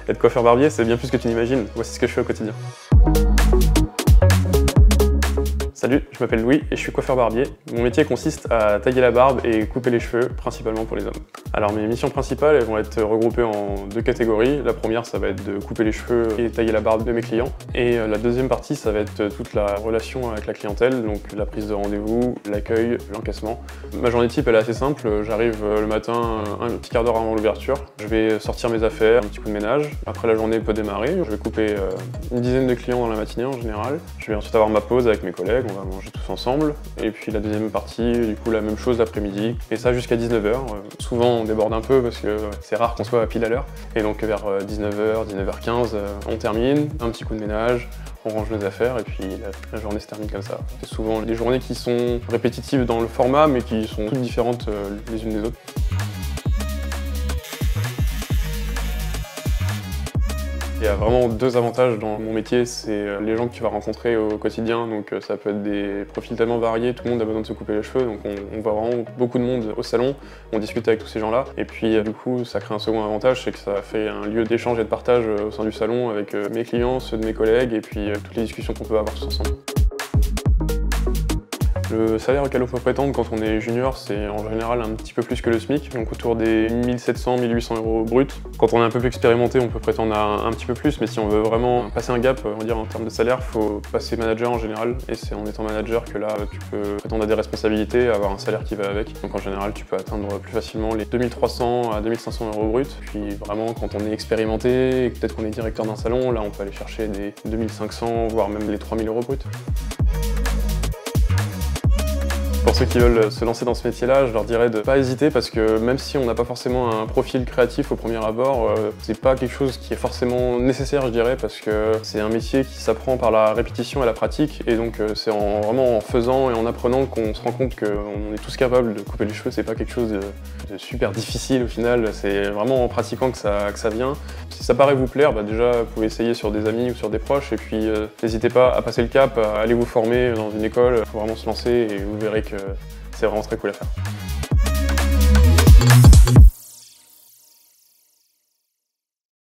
Être coiffeur barbier, c'est bien plus que tu n'imagines. Voici ce que je fais au quotidien. Salut, je m'appelle Louis et je suis coiffeur barbier. Mon métier consiste à tailler la barbe et couper les cheveux, principalement pour les hommes. Alors mes missions principales, elles vont être regroupées en deux catégories. La première, ça va être de couper les cheveux et tailler la barbe de mes clients. Et la deuxième partie, ça va être toute la relation avec la clientèle, donc la prise de rendez-vous, l'accueil, l'encaissement. Ma journée type, elle est assez simple. J'arrive le matin un petit quart d'heure avant l'ouverture. Je vais sortir mes affaires, un petit coup de ménage. Après, la journée peut démarrer. Je vais couper une dizaine de clients dans la matinée en général. Je vais ensuite avoir ma pause avec mes collègues. On va manger tous ensemble. Et puis la deuxième partie, du coup, la même chose l'après-midi. Et ça jusqu'à 19h. Souvent, on déborde un peu parce que c'est rare qu'on soit à pile à l'heure. Et donc vers 19h, 19h15, on termine. Un petit coup de ménage, on range nos affaires et puis la journée se termine comme ça. C'est souvent des journées qui sont répétitives dans le format, mais qui sont toutes différentes les unes des autres. Il y a vraiment deux avantages dans mon métier, c'est les gens que tu vas rencontrer au quotidien, donc ça peut être des profils tellement variés, tout le monde a besoin de se couper les cheveux, donc on voit vraiment beaucoup de monde au salon, on discute avec tous ces gens-là, et puis du coup ça crée un second avantage, c'est que ça fait un lieu d'échange et de partage au sein du salon avec mes clients, ceux de mes collègues, et puis toutes les discussions qu'on peut avoir tous ensemble. Le salaire auquel on peut prétendre quand on est junior, c'est en général un petit peu plus que le SMIC, donc autour des 1700-1800 € bruts. Quand on est un peu plus expérimenté, on peut prétendre à un petit peu plus, mais si on veut vraiment passer un gap, on va dire en termes de salaire, il faut passer manager en général, et c'est en étant manager que là, tu peux prétendre à des responsabilités, avoir un salaire qui va avec. Donc en général, tu peux atteindre plus facilement les 2300 à 2500 € bruts. Puis vraiment, quand on est expérimenté, et peut-être qu'on est directeur d'un salon, là on peut aller chercher des 2500, voire même les 3000 € bruts. Pour ceux qui veulent se lancer dans ce métier-là, je leur dirais de ne pas hésiter parce que même si on n'a pas forcément un profil créatif au premier abord, c'est pas quelque chose qui est forcément nécessaire, je dirais, parce que c'est un métier qui s'apprend par la répétition et la pratique, et donc c'est vraiment en faisant et en apprenant qu'on se rend compte qu'on est tous capables de couper les cheveux. C'est pas quelque chose de super difficile au final, c'est vraiment en pratiquant que ça vient. Si ça paraît vous plaire, déjà vous pouvez essayer sur des amis ou sur des proches, et puis n'hésitez pas à passer le cap, à aller vous former dans une école, il faut vraiment se lancer et vous verrez que c'est vraiment très cool à faire.